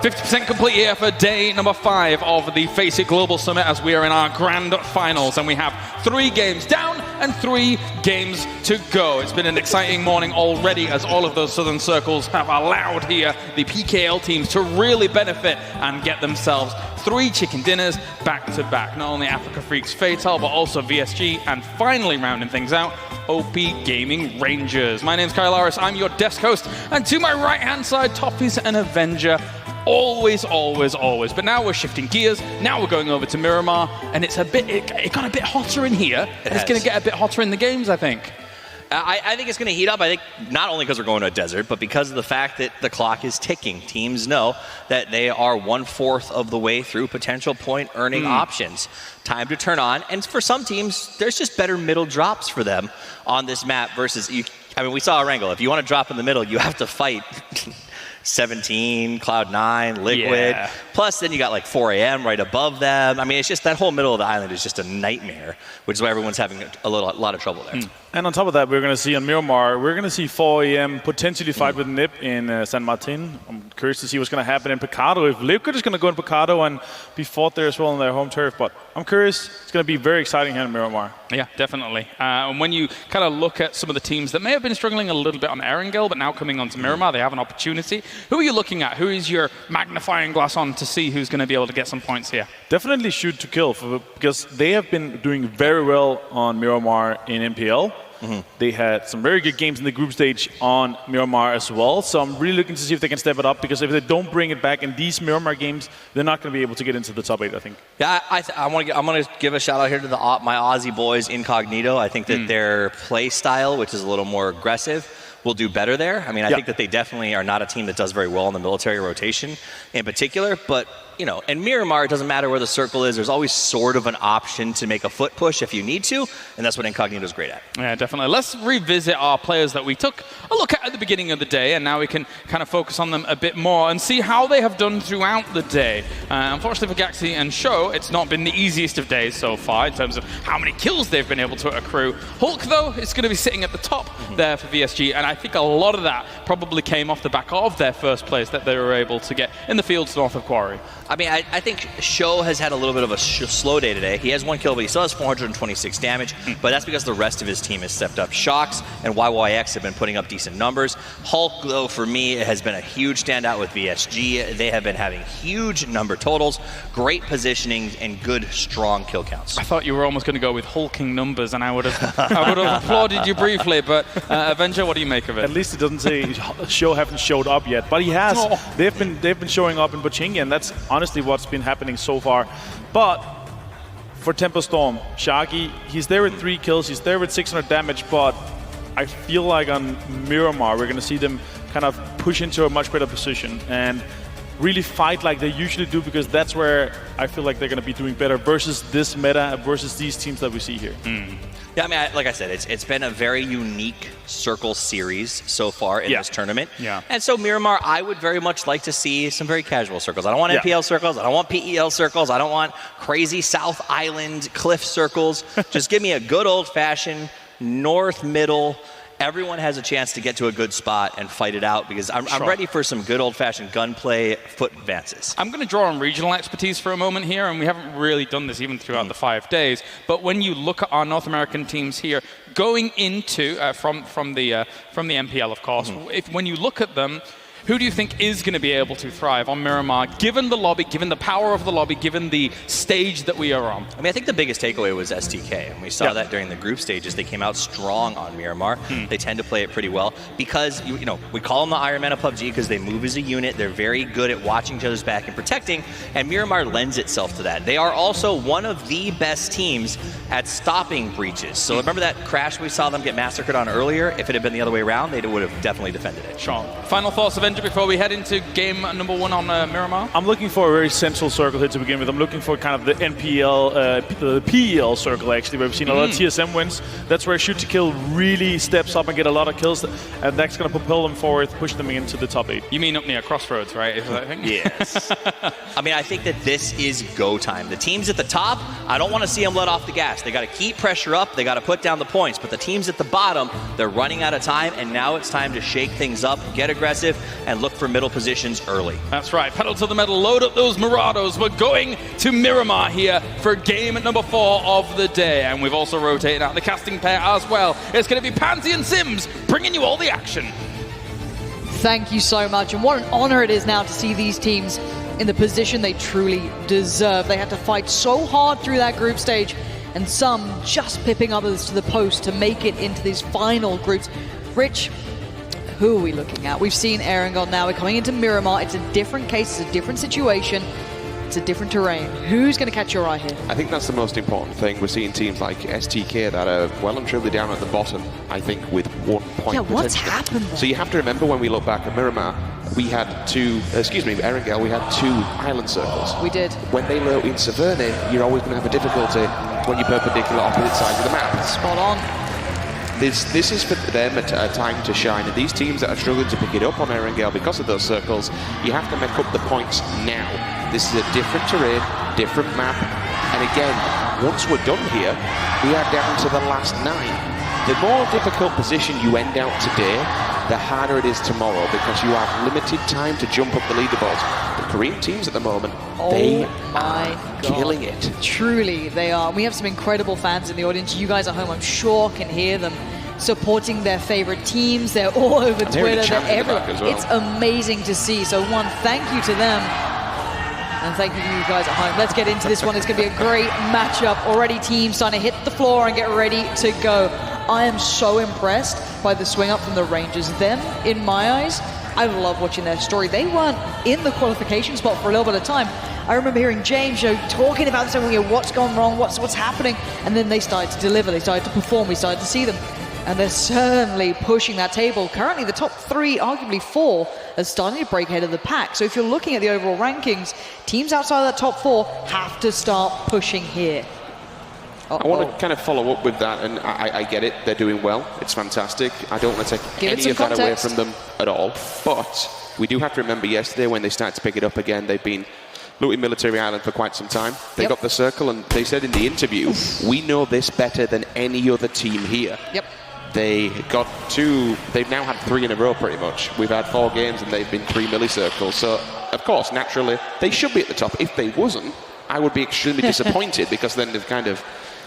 50% complete here for day number 5 of the Face It Global Summit as we are in our grand finals and we have 3 games down and 3 games to go. It's been an exciting morning already as all of those Southern Circles have allowed here the PKL teams to really benefit and get themselves 3 chicken dinners back to back. Not only Africa Freaks Fatal, but also VSG, and finally rounding things out, OP Gaming Rangers. My name's Kyle Harris, I'm your desk host, and to my right-hand side, Toffee's an Avenger. Always, always, always. But now we're shifting gears. Now we're going over to Miramar, and it's a bit. It got a bit hotter in here. It's going to get a bit hotter in the games, I think. I think it's going to heat up. I think not only because we're going to a desert, but because of the fact that the clock is ticking. Teams know that they are 1/4 of the way through potential point earning options. Time to turn on. And for some teams, there's just better middle drops for them on this map versus. I mean, we saw a wrangle. If you want to drop in the middle, you have to fight. 17, Cloud9, Liquid. Yeah. Plus, then you got like 4 a.m. right above them. I mean, it's just that whole middle of the island is just a nightmare, which is why everyone's having a lot of trouble there. And on top of that, we're going to see on Miramar, we're going to see 4 a.m. potentially fight with Nip in San Martin. I'm curious to see what's going to happen in Picado. If Liquid is going to go in Picado and be fought there as well on their home turf. But I'm curious. It's going to be very exciting here in Miramar. Yeah, definitely. And when you kind of look at some of the teams that may have been struggling a little bit on Erangel, but now coming onto Miramar, they have an opportunity. Who are you looking at? Who is your magnifying glass on to see who's going to be able to get some points here? Definitely Shoot to Kill, because they have been doing very well on Miramar in MPL. They had some very good games in the group stage on Miramar as well. So I'm really looking to see if they can step it up, because if they don't bring it back in these Miramar games, they're not going to be able to get into the top 8, I think. Yeah, I'm going to give a shout out here to my Aussie boys, Incognito. I think that their play style, which is a little more aggressive, will do better there. I mean, I think that they definitely are not a team that does very well in the military rotation in particular, but you know, in Miramar, it doesn't matter where the circle is. There's always sort of an option to make a foot push if you need to, and that's what Incognito's great at. Yeah, definitely. Let's revisit our players that we took a look at the beginning of the day, and now we can kind of focus on them a bit more and see how they have done throughout the day. Unfortunately for Gaxi and Show, it's not been the easiest of days so far in terms of how many kills they've been able to accrue. Hulk, though, is going to be sitting at the top there for VSG, and I think a lot of that probably came off the back of their first place that they were able to get in the fields north of Quarry. I mean, I think Show has had a little bit of a slow day today. He has 1 kill, but he still has 426 damage, but that's because the rest of his team has stepped up. Shocks and YYX have been putting up decent numbers. Hulk, though, for me, has been a huge standout with VSG. They have been having huge number totals, great positioning, and good, strong kill counts. I thought you were almost going to go with hulking numbers, and I would have applauded you briefly, but Avenger, what do you make of it? At least it doesn't say Show haven't showed up yet, but he has. They've been showing up in Pochinki, and that's honestly what's been happening so far. But for Tempo Storm, Shaggy, he's there with 3 kills, he's there with 600 damage, but I feel like on Miramar, we're going to see them kind of push into a much better position and really fight like they usually do, because that's where I feel like they're going to be doing better versus this meta, versus these teams that we see here. Yeah, I mean, like I said, it's been a very unique circle series so far in this tournament. And so Miramar, I would very much like to see some very casual circles. I don't want MPL circles. I don't want PEL circles. I don't want crazy South Island cliff circles. Just give me a good old-fashioned north middle. Everyone has a chance to get to a good spot and fight it out, because I'm ready for some good old-fashioned gunplay foot advances. I'm going to draw on regional expertise for a moment here, and we haven't really done this even throughout the 5 days. But when you look at our North American teams here, going into from the MPL, of course, when you look at them, who do you think is going to be able to thrive on Miramar, given the lobby, given the power of the lobby, given the stage that we are on? I mean, I think the biggest takeaway was STK, and we saw that during the group stages. They came out strong on Miramar. They tend to play it pretty well because, you know, we call them the Iron Man of PUBG because they move as a unit. They're very good at watching each other's back and protecting, and Miramar lends itself to that. They are also one of the best teams at stopping breaches. So remember that crash we saw them get massacred on earlier? If it had been the other way around, they would have definitely defended it. Sure. Final thoughts, Avenger, before we head into game number 1 on Miramar? I'm looking for a very central circle here to begin with. I'm looking for kind of the NPL, the PEL circle, actually, where we've seen a lot of TSM wins. That's where Shoot to Kill really steps up and get a lot of kills, and that's going to propel them forward, push them into the top 8. You mean up near Crossroads, right? Is that I think? Yes. I mean, I think that this is go time. The teams at the top, I don't want to see them let off the gas. They got to keep pressure up. They got to put down the points. But the teams at the bottom, they're running out of time, and now it's time to shake things up, get aggressive, and look for middle positions early. That's right. Pedal to the metal, load up those Murados. We're going to Miramar here for game number 4 of the day. And we've also rotated out the casting pair as well. It's going to be Pansy and Sims bringing you all the action. Thank you so much. And what an honor it is now to see these teams in the position they truly deserve. They had to fight so hard through that group stage, and some just pipping others to the post to make it into these final groups. Rich, who are we looking at? We've seen Erangel now. We're coming into Miramar. It's a different case. It's a different situation. It's a different terrain. Who's going to catch your eye here? I think that's the most important thing. We're seeing teams like STK that are well and truly down at the bottom, I think, with 1 point. Yeah, what's happened there? So you have to remember when we look back at Miramar, we had Erangel, we had 2 island circles. We did. When they low in Saverne, you're always going to have a difficulty when you're perpendicular opposite sides of the map. Spot on. This is for them a time to shine, and these teams that are struggling to pick it up on Erangel because of those circles, you have to make up the points now. This is a different terrain, different map, and again, once we're done here, we are down to the last 9. The more difficult position you end out today, the harder it is tomorrow, because you have limited time to jump up the leaderboards. The Korean teams at the moment, they are killing it. Truly, they are. We have some incredible fans in the audience. You guys at home, I'm sure, can hear them supporting their favorite teams. They're all over Twitter. They're everywhere. Well. It's amazing to see. So one, thank you to them. And thank you to you guys at home. Let's get into this one. It's going to be a great matchup. Already teams starting to hit the floor and get ready to go. I am so impressed by the swing up from the Rangers. Them, in my eyes, I love watching their story. They weren't in the qualification spot for a little bit of time. I remember hearing James talking about this, what's gone wrong, what's happening, and then they started to deliver, they started to perform, we started to see them. And they're certainly pushing that table. Currently, the top 3, arguably 4, are starting to break ahead of the pack. So if you're looking at the overall rankings, teams outside of that top 4 have to start pushing here. I want to kind of follow up with that, and I get it, they're doing well, it's fantastic. I don't want to take any of that away from them at all, but we do have to remember yesterday when they started to pick it up again, they've been looting Military Island for quite some time. They got the circle, and they said in the interview, we know this better than any other team here. Yep. They've now had 3 in a row pretty much. We've had 4 games and they've been 3 milli-circles. So, of course, naturally, they should be at the top. If they wasn't, I would be extremely disappointed, because then they've kind of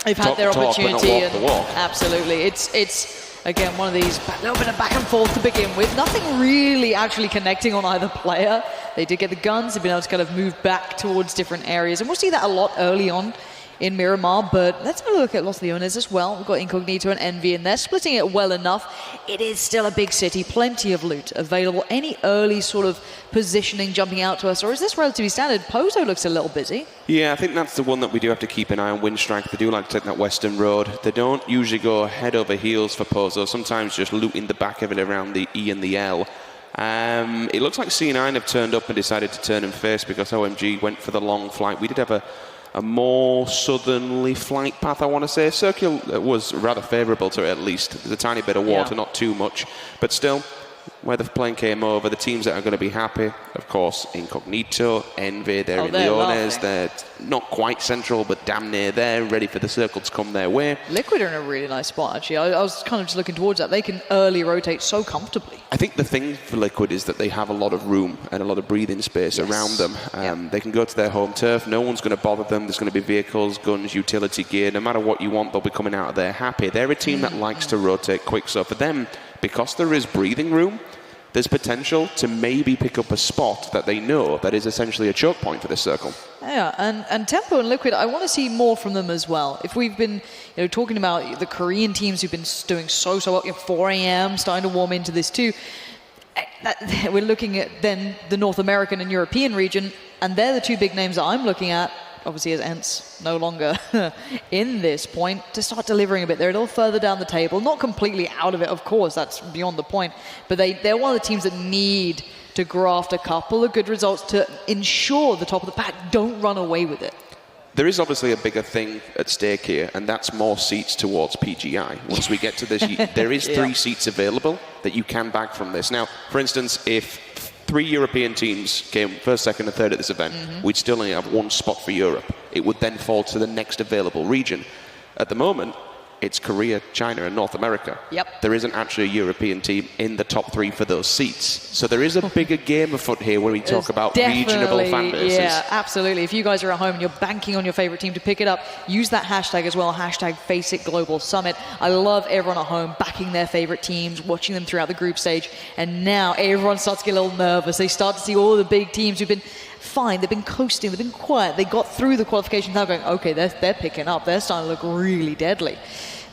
had their opportunity. But not walk the walk. Absolutely. It's again, one of these little bit of back and forth to begin with. Nothing really actually connecting on either player. They did get the guns. They've been able to kind of move back towards different areas. And we'll see that a lot early on in Miramar, but let's have a look at lots of the owners as well. We've got Incognito and Envy, and they're splitting it well enough. It is still a big city, plenty of loot available. Any early sort of positioning jumping out to us, or is this relatively standard? Pozo looks a little busy. Yeah, I think that's the one that we do have to keep an eye on. Windstrike, they do like to take that western road. They don't usually go head over heels for Pozo, sometimes just looting the back of it around the E and the L. It looks like C9 have turned up and decided to turn and face, because OMG went for the long flight. We did have a more southerly flight path, I want to say. Circle was rather favourable to it, at least. There's a tiny bit of water, not too much. But still, where the plane came over, the teams that are going to be happy, of course, Incognito, Envy, they're in Leones. They're not quite central, but damn near there, ready for the circle to come their way. Liquid are in a really nice spot, actually. I was kind of just looking towards that. They can early rotate so comfortably. I think the thing for Liquid is that they have a lot of room and a lot of breathing space around them. They can go to their home turf. No one's going to bother them. There's going to be vehicles, guns, utility gear. No matter what you want, they'll be coming out of there happy. They're a team that likes to rotate quick. So for them, because there is breathing room, there's potential to maybe pick up a spot that they know that is essentially a choke point for this circle. Yeah, and Tempo and Liquid, I want to see more from them as well. If we've been talking about the Korean teams who've been doing so well, 4 a.m., starting to warm into this too, we're looking at then the North American and European region, and they're the 2 big names that I'm looking at, obviously as ENCE no longer in this point, to start delivering a bit. They're a little further down the table, not completely out of it, of course, that's beyond the point, but they're one of the teams that need to graft a couple of good results to ensure the top of the pack don't run away with it. There is obviously a bigger thing at stake here, and that's more seats towards PGI. Once we get to this, there is 3 seats available that you can bag from this. Now, for instance, if 3 European teams came first, second, and third at this event, we'd still only have 1 spot for Europe. It would then fall to the next available region. At the moment, it's Korea, China, and North America. Yep. There isn't actually a European team in the top 3 for those seats. So there is a bigger game afoot here when we talk about regional fan bases. Yeah, absolutely. If you guys are at home and you're banking on your favorite team to pick it up, use that hashtag as well, hashtag #FaceItGlobalSummit. I love everyone at home backing their favorite teams, watching them throughout the group stage, and now everyone starts to get a little nervous. They start to see all the big teams who've been fine, they've been coasting, they've been quiet, they got through the qualifications, now going, okay, they're picking up, they're starting to look really deadly.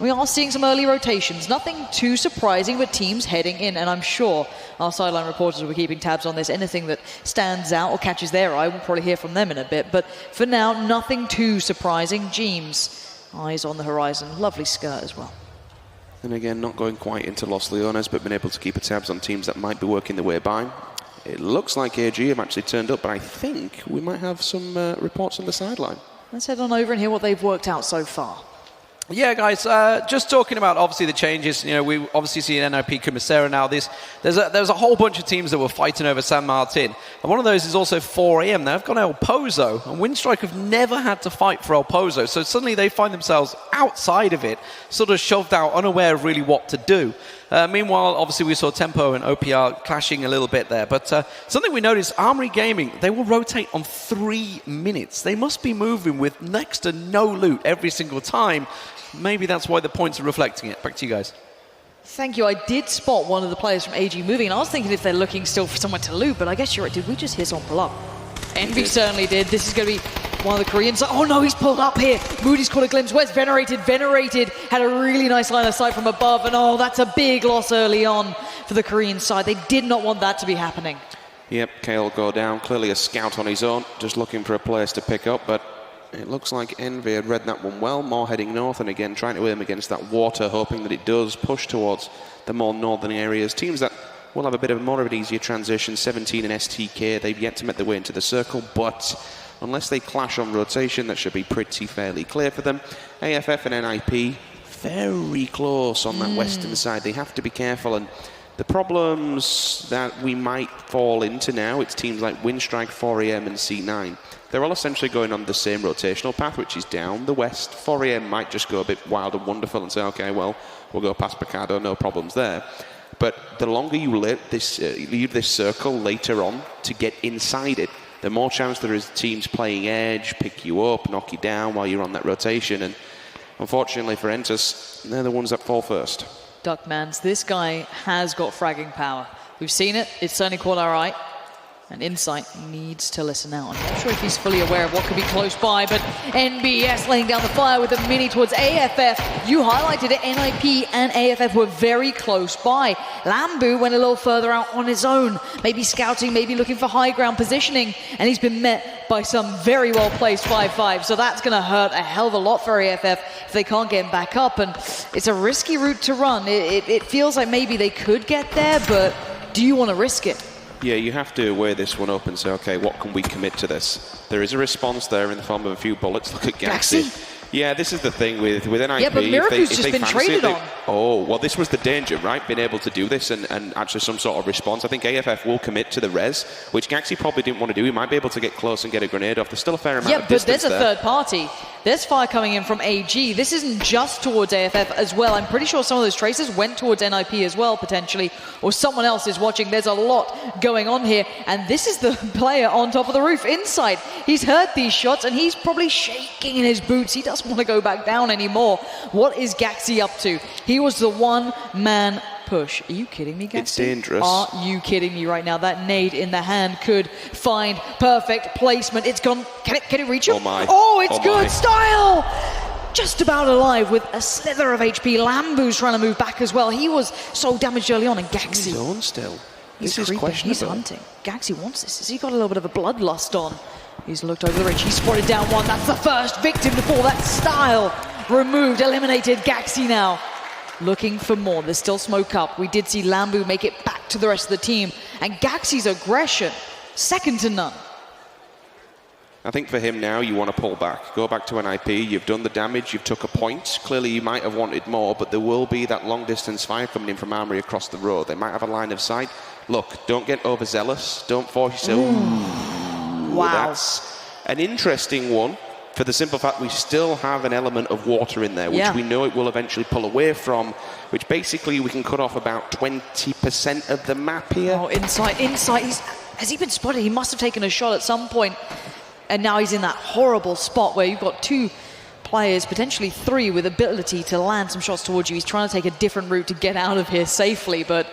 We are seeing some early rotations, nothing too surprising, but teams heading in, and I'm sure our sideline reporters will be keeping tabs on this. Anything that stands out or catches their eye, we'll probably hear from them in a bit, but for now, nothing too surprising. James, eyes on the horizon, lovely skirt as well. And again, not going quite into Los Leones, but been able to keep tabs on teams that might be working their way by. It looks like AG have actually turned up, but I think we might have some reports on the sideline. Let's head on over and hear what they've worked out so far. Yeah, guys, just talking about obviously the changes. You know, we obviously see NIP Kumasera now. There's a whole bunch of teams that were fighting over San Martin, and one of those is also 4AM. They've got El Pozo, and Windstrike have never had to fight for El Pozo, so suddenly they find themselves outside of it, sort of shoved out, unaware of really what to do. Meanwhile, obviously, we saw Tempo and OPR clashing a little bit there. But something we noticed, Armory Gaming, they will rotate on 3 minutes. They must be moving with next to no loot every single time. Maybe that's why the points are reflecting it. Back to you guys. Thank you. I did spot one of the players from AG moving, and I was thinking if they're looking still for someone to loot, but I guess you're right. Did we just hear someone pull up? Envy certainly did. This is going to be one of the Koreans. Oh no, he's pulled up here. Moody's caught a glimpse. Where's Venerated? Venerated had a really nice line of sight from above, and oh, that's a big loss early on for the Korean side. They did not want that to be happening. Yep, Kale go down. Clearly a scout on his own, just looking for a place to pick up, but it looks like Envy had read that one well. More heading north, and again trying to aim against that water, hoping that it does push towards the more northern areas. Teams that will have a bit of more of an easier transition. 17 and STK, they've yet to make their way into the circle, but unless they clash on rotation, that should be pretty fairly clear for them. AFF and NIP, very close on that western side. They have to be careful, and the problems that we might fall into now, it's teams like Windstrike, 4AM and C9. They're all essentially going on the same rotational path, which is down the west. 4AM might just go a bit wild and wonderful and say, okay, well, we'll go past Picado, no problems there. But the longer you leave this circle later on to get inside it, the more chance there is teams playing edge, pick you up, knock you down while you're on that rotation. And unfortunately for Entus, they're the ones that fall first. Duckmans, this guy has got fragging power. We've seen it, it's certainly caught our eye. And Insight needs to listen out. I'm not sure if he's fully aware of what could be close by, but NBS laying down the fire with a mini towards AFF. You highlighted it, NIP and AFF were very close by. Lambu went a little further out on his own, maybe scouting, maybe looking for high ground positioning, and he's been met by some very well-placed 5-5, so that's going to hurt a hell of a lot for AFF if they can't get him back up, and it's a risky route to run. It feels like maybe they could get there, but do you want to risk it? Yeah, you have to weigh this one up and say, okay, what can we commit to this? There is a response there in the form of a few bullets. Look at Gaxi. Yeah, this is the thing with NIP. Yeah, but Miracu's just been traded on. Oh, well, this was the danger, right? Being able to do this and actually some sort of response. I think AFF will commit to the res, which Gaxi probably didn't want to do. He might be able to get close and get a grenade off. There's still a fair amount of distance there. Yeah, but there's a third party. There's fire coming in from AG. This isn't just towards AFF as well. I'm pretty sure some of those traces went towards NIP as well, potentially, or someone else is watching. There's a lot going on here, and this is the player on top of the roof, Insight. He's heard these shots, and he's probably shaking in his boots. He doesn't want to go back down anymore. What is Gaxi up to? He was the one-man push. Are you kidding me, Gaxi? It's dangerous. Are you kidding me right now? That nade in the hand could find perfect placement. It's gone. Can it reach him? Oh my. Oh, it's good my. style! Just about alive with a slither of HP. Lambu's trying to move back as well. He was so damaged early on, and Gaxi. He's on still. He's This is questionable. He's hunting. Gaxi wants this. Has he got a little bit of a bloodlust on? He's looked over the ridge. He's spotted down one. That's the first victim to fall. That style removed, eliminated. Gaxi now looking for more. There's still smoke up. We did see Lambu make it back to the rest of the team. And Gaxi's aggression, second to none. I think for him now, you want to pull back. Go back to NIP. You've done the damage. You've took a point. Clearly, you might have wanted more, but there will be that long-distance fire coming in from Armory across the road. They might have a line of sight. Look, don't get overzealous. Don't force yourself. Wow. That's an interesting one. for the simple fact we still have an element of water in there, which we know it will eventually pull away from, which basically we can cut off about 20% of the map here. Oh, inside. Has he been spotted? He must have taken a shot at some point, and now he's in that horrible spot where you've got 2 players, potentially 3, with ability to land some shots towards you. He's trying to take a different route to get out of here safely, but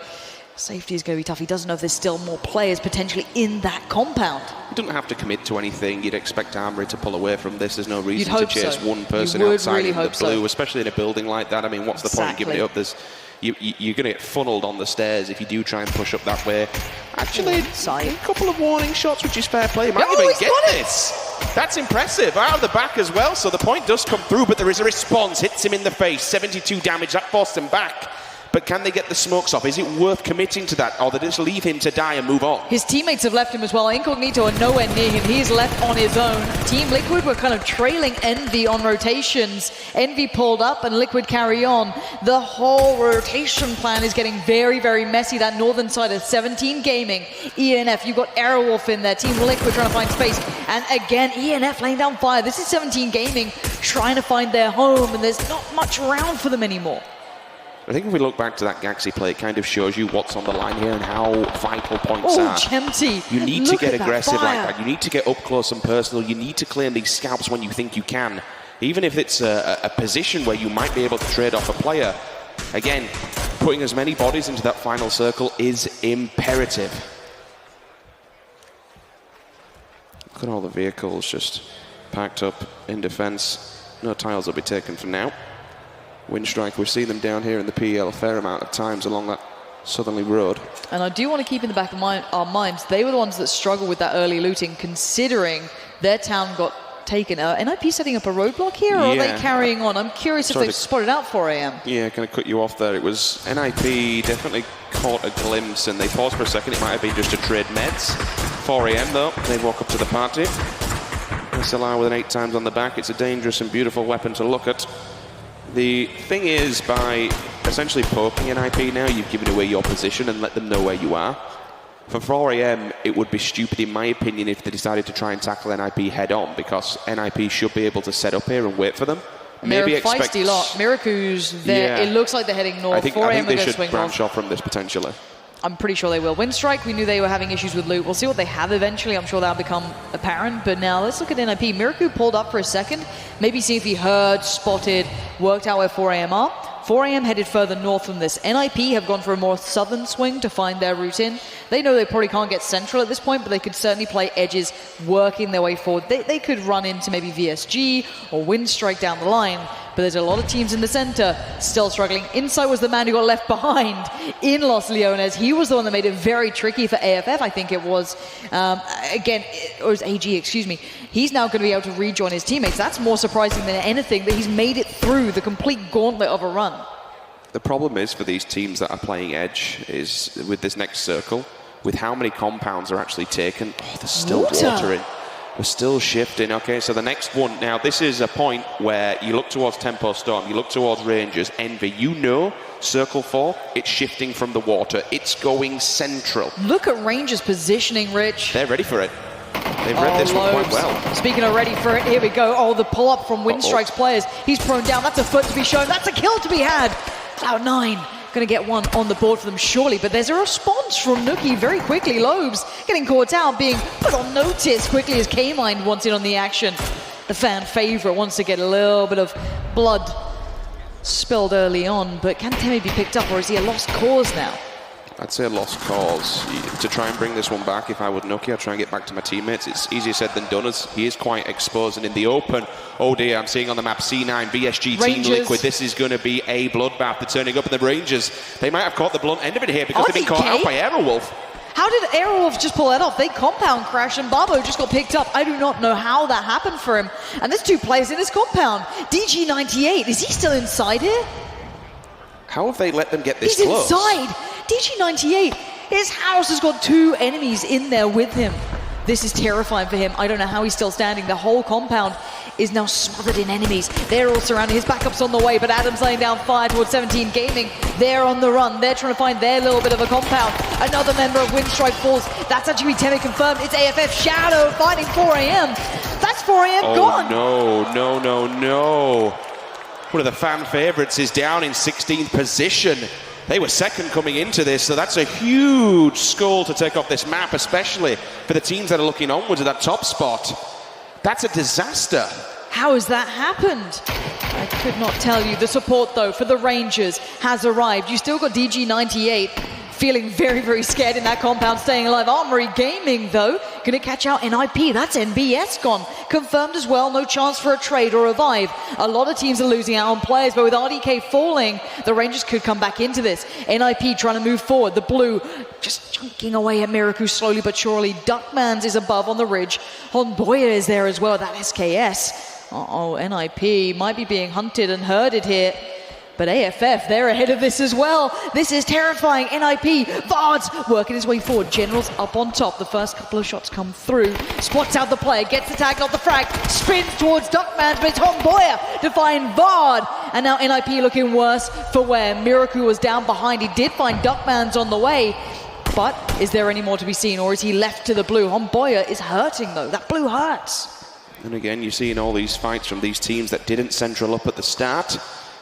safety is going to be tough. He doesn't know if there's still more players potentially in that compound. He doesn't have to commit to anything. You'd expect Armory to pull away from this. There's no reason to chase one person outside in the blue, especially in a building like that. I mean, what's the point of giving it up? You're going to get funneled on the stairs if you do try and push up that way. Actually, a couple of warning shots, which is fair play. He might even get this. That's impressive. Out of the back as well, so the point does come through, but there is a response. Hits him in the face. 72 damage. That forced him back. But can they get the smokes off? Is it worth committing to that, or they just leave him to die and move on? His teammates have left him as well. Incognito are nowhere near him. He's left on his own. Team Liquid were kind of trailing Envy on rotations. Envy pulled up and Liquid carry on. The whole rotation plan is getting very, very messy. That northern side of 17 Gaming. ENF, you've got Aerowolf in there. Team Liquid trying to find space. And again, ENF laying down fire. This is 17 Gaming trying to find their home, and there's not much around for them anymore. I think if we look back to that Gaxi play, it kind of shows you what's on the line here and how vital points are. Chempty. You need to get aggressive like that. You need to get up close and personal. You need to claim these scalps when you think you can. Even if it's a position where you might be able to trade off a player. Again, putting as many bodies into that final circle is imperative. Look at all the vehicles just packed up in defense. No tiles will be taken for now. Windstrike, we've seen them down here in the PL a fair amount of times along that southerly road. And I do want to keep in the back of our minds, they were the ones that struggled with that early looting, considering their town got taken. NIP setting up a roadblock here, or are they carrying on? I'm curious if they've spotted out 4am. Yeah, kind of cut you off there. It was NIP definitely caught a glimpse, and they paused for a second. It might have been just to trade meds. 4am though, they walk up to the party. SLR with an 8 times on the back. It's a dangerous and beautiful weapon to look at. The thing is, by essentially poking NIP now, you've given away your position and let them know where you are. For 4am, it would be stupid, in my opinion, if they decided to try and tackle NIP head-on, because NIP should be able to set up here and wait for them. Maybe expect... feisty lot. Miracu's there. Yeah. It looks like they're heading north. I think they should branch off from this, potentially. I'm pretty sure they will. Windstrike, we knew they were having issues with loot. We'll see what they have eventually. I'm sure that'll become apparent. But now let's look at NIP. Miracu pulled up for a second. Maybe see if he heard, spotted, worked out where 4am are. 4am headed further north from this. NIP have gone for a more southern swing to find their route in. They know they probably can't get central at this point, but they could certainly play edges, working their way forward. They could run into maybe VSG or Windstrike down the line, but there's a lot of teams in the center still struggling. Insight was the man who got left behind in Los Leones. He was the one that made it very tricky for AFF, I think it was. Again, or it was AG, excuse me. He's now going to be able to rejoin his teammates. That's more surprising than anything, that he's made it through the complete gauntlet of a run. The problem is for these teams that are playing edge is with this next circle, with how many compounds are actually taken. Oh, there's still water in. We're still shifting. Okay, so the next one. Now, this is a point where you look towards Tempo Storm, you look towards Rangers, Envy. You know, Circle 4, it's shifting from the water. It's going central. Look at Rangers positioning, Rich. They're ready for it. They've read this one quite well. Speaking of ready for it, here we go. Oh, the pull-up from Windstrike's players. He's prone down. That's a foot to be shown. That's a kill to be had. Cloud9 going to get one on the board for them, surely. But there's a response from Nuki very quickly. Lobes getting caught out, being put on notice quickly as K-Mind wants in on the action. The fan favorite wants to get a little bit of blood spilled early on. But can Temi be picked up, or is he a lost cause now? I'd say a lost cause. To try and bring this one back, if I would Nuki, I'd try and get back to my teammates. It's easier said than done, as he is quite exposed and in the open. Oh dear, I'm seeing on the map C9, VSG, Rangers. Team Liquid. This is going to be a bloodbath. They're turning up, and the Rangers, they might have caught the blunt end of it here because they've been caught out by Aerowolf. How did Aerowolf just pull that off? They compound crash and Babo just got picked up. I do not know how that happened for him. And there's 2 players in his compound. DG98, is he still inside here? How have they let them get this close? He's inside. DG98, his house has got 2 enemies in there with him. This is terrifying for him. I don't know how he's still standing. The whole compound is now smothered in enemies. They're all surrounding. His backup's on the way, but Adam's laying down fire towards 17 Gaming. They're on the run. They're trying to find their little bit of a compound. Another member of Windstrike falls. That's actually Temi confirmed. It's AFF Shadow fighting 4am. That's 4am gone. Oh no, no, no, no. One of the fan favourites is down in 16th position. They were second coming into this, so that's a huge skull to take off this map, especially for the teams that are looking onwards at that top spot. That's a disaster. How has that happened? I could not tell you. The support, though, for the Rangers has arrived. You still got DG98 feeling very, very scared in that compound, staying alive. Armory Gaming, though, going to catch out NIP. That's NBS gone. Confirmed as well, no chance for a trade or revive. A lot of teams are losing out on players, but with RDK falling, the Rangers could come back into this. NIP trying to move forward. The blue just chunking away at Miracle slowly but surely. Duckmans is above on the ridge. Honboya is there as well, that SKS. Uh-oh, NIP might be being hunted and herded here. But AFF, they're ahead of this as well. This is terrifying. NIP, Vard's working his way forward. General's up on top. The first couple of shots come through. Spots out the player, gets the tag, not the frag. Spins towards Duckmans, but it's Honboya to find Vard. And now NIP looking worse for wear. Miracle was down behind. He did find Duckmans on the way. But is there any more to be seen, or is he left to the blue? Honboya is hurting, though. That blue hurts. And again, you're seeing all these fights from these teams that didn't central up at the start.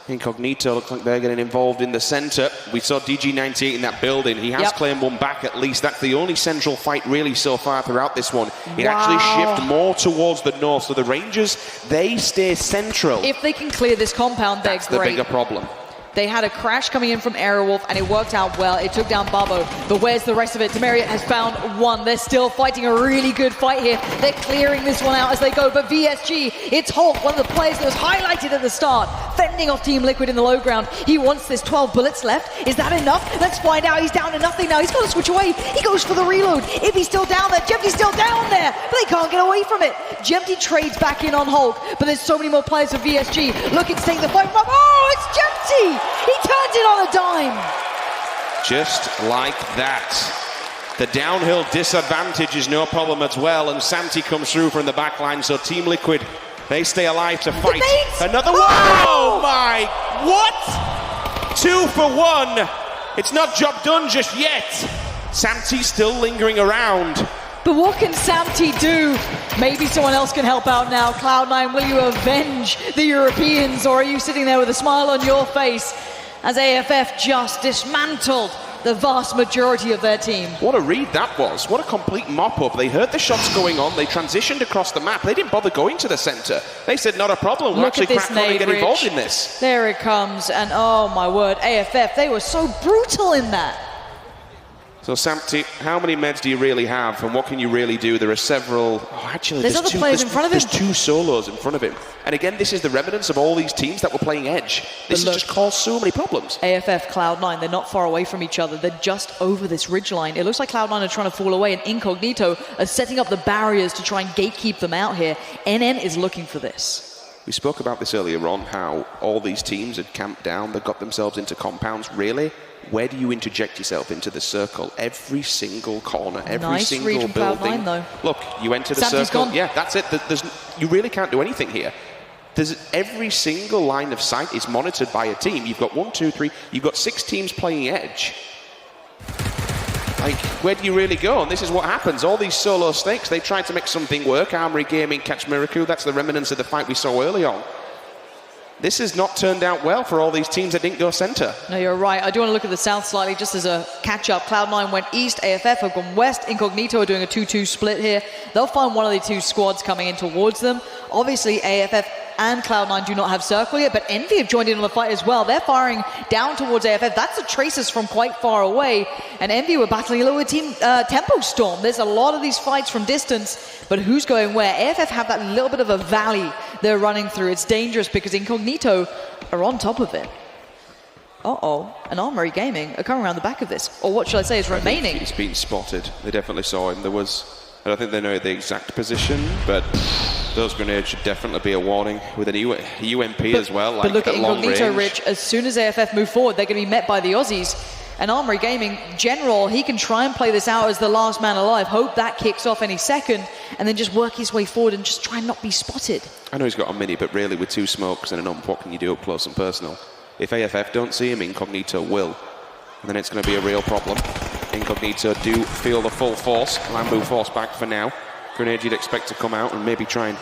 Incognito looks like they're getting involved in the centre. We saw DG98 in that building. He has claimed one back at least. That's the only central fight really so far throughout this one. It actually shifted more towards the north. So the Rangers, they stay central. If they can clear this compound, they're great. That's the bigger problem. They had a crash coming in from Aerowolf, and it worked out well. It took down Babo, but where's the rest of it? Demeria has found one. They're still fighting a really good fight here. They're clearing this one out as they go, but VSG, it's Hulk, one of the players that was highlighted at the start, fending off Team Liquid in the low ground. He wants this 12 bullets left. Is that enough? Let's find out. He's down to nothing now. He's got to switch away. He goes for the reload. If he's still down there, Jempty's still down there, but they can't get away from it. Jempty trades back in on Hulk, but there's so many more players for VSG looking to take the fight from. Oh, it's Jempty! He turns it on a dime. Just like that. The downhill disadvantage is no problem as well, and Santi comes through from the back line, so Team Liquid, they stay alive to fight. Another one! Oh my, what? 2 for 1. It's not job done just yet. Santi's still lingering around. But what can Santi do? Maybe someone else can help out now. Cloud9, will you avenge the Europeans, or are you sitting there with a smile on your face as AFF just dismantled the vast majority of their team? What a read that was. What a complete mop-up. They heard the shots going on. They transitioned across the map. They didn't bother going to the centre. They said, not a problem. We'll actually crack on and get involved in this. There it comes. And oh my word, AFF, they were so brutal in that. So Santi, how many meds do you really have, and what can you really do? There are several. Oh, actually, there's other players in front of him. There's 2 solos in front of him. And again, this is the remnants of all these teams that were playing Edge. This has just caused so many problems. AFF, Cloud9, they're not far away from each other. They're just over this ridgeline. It looks like Cloud9 are trying to fall away, and Incognito are setting up the barriers to try and gatekeep them out here. NN is looking for this. We spoke about this earlier on, how all these teams had camped down. They got themselves into compounds. Really? Where do you interject yourself into the circle? Every single corner, every single building. Cloud9, though. Look, you enter the Santi's circle. Gone. Yeah, that's it. You really can't do anything here. Every single line of sight is monitored by a team. You've got 1, 2, 3. You've got 6 teams playing Edge. Like, where do you really go? And this is what happens. All these solo snakes, they try to make something work. Armory Gaming catch Miracle. That's the remnants of the fight we saw early on. This has not turned out well for all these teams that didn't go centre. No, you're right. I do want to look at the south slightly just as a catch-up. Cloud9 went east, AFF have gone west. Incognito are doing a 2-2 split here. They'll find one of the 2 squads coming in towards them. Obviously, AFF and Cloud9 do not have circle yet, but Envy have joined in on the fight as well. They're firing down towards AFF. That's the Traces from quite far away. And Envy were battling a little with Team Tempo Storm. There's a lot of these fights from distance, but who's going where? AFF have that little bit of a valley they're running through. It's dangerous because Incognito are on top of it. Uh-oh, and Armory Gaming are coming around the back of this. Or what should I say is remaining. He's been spotted. They definitely saw him. There was, I don't think they know the exact position, but those grenades should definitely be a warning with an UMP as well. Like, but look at Incognito, range. Rich. As soon as AFF move forward, they're going to be met by the Aussies. And Armory Gaming, General, he can try and play this out as the last man alive. Hope that kicks off any second, and then just work his way forward and just try and not be spotted. I know he's got a mini, but really with 2 smokes and an ump, what can you do up close and personal? If AFF don't see him, Incognito will. And then it's going to be a real problem. Incognito do feel the full force. Lambu force back for now. Grenade you'd expect to come out and maybe try and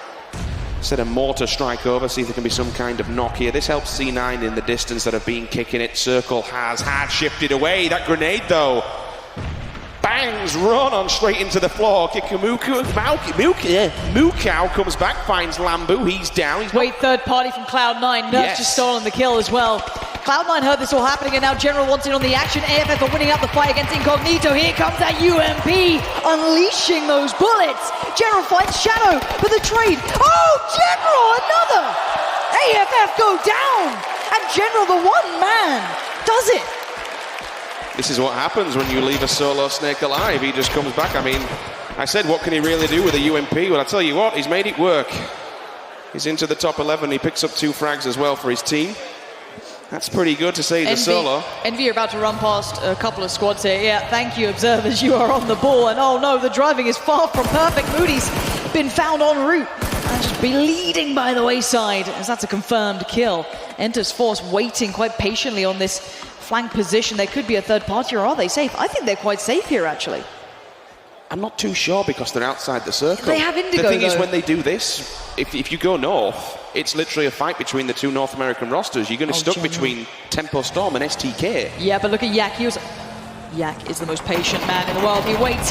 Set a mortar strike over, see if there can be some kind of knock here. This helps C9 in the distance that have been kicking it. Circle has hard shifted away. That grenade, though, bangs, run on straight into the floor. Mukau comes back, finds Lambu. He's down. Wait, third party from Cloud9. Nerf just stolen the kill as well. Cloud9 heard this all happening, and now General wants in on the action. AFF are winning out the fight against Incognito. Here comes that UMP, unleashing those bullets. General finds Shadow for the trade. Oh, General, another! AFF go down, and General, the one man, does it. This is what happens when you leave a solo Snake alive. He just comes back. I mean, I said, what can he really do with a UMP? Well, I tell you what, he's made it work. He's into the top 11. He picks up 2 frags as well for his team. That's pretty good to say the solo. Envy are about to run past a couple of squads here. Yeah, thank you, observers. You are on the ball. And oh no, the driving is far from perfect. Moody's been found en route and just bleeding by the wayside, as that's a confirmed kill. Enters Force waiting quite patiently on this flank position. They could be a third party, or are they safe? I think they're quite safe here, actually. I'm not too sure because they're outside the circle. They have Indigo, The thing is, though. when they do this, if you go north, it's literally a fight between the 2 North American rosters. You're going to be stuck between Tempo Storm and STK. Yeah, but look at Yak. Yak is the most patient man in the world. He waits.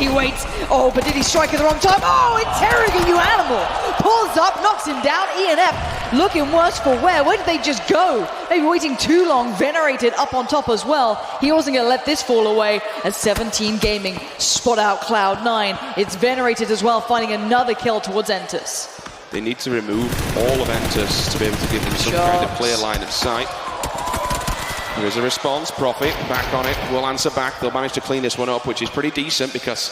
Oh, but did he strike at the wrong time? Oh, interrogate, you animal! Pulls up, knocks him down. ENF looking worse for wear. Where did they just go? They've been waiting too long. Venerated up on top as well. He wasn't going to let this fall away as 17 Gaming spot out Cloud9. It's Venerated as well, finding another kill towards Entus. They need to remove all of Entus to be able to give them some kind of clear line of sight. There is a response. Profit back on it. Will answer back. They'll manage to clean this one up, which is pretty decent because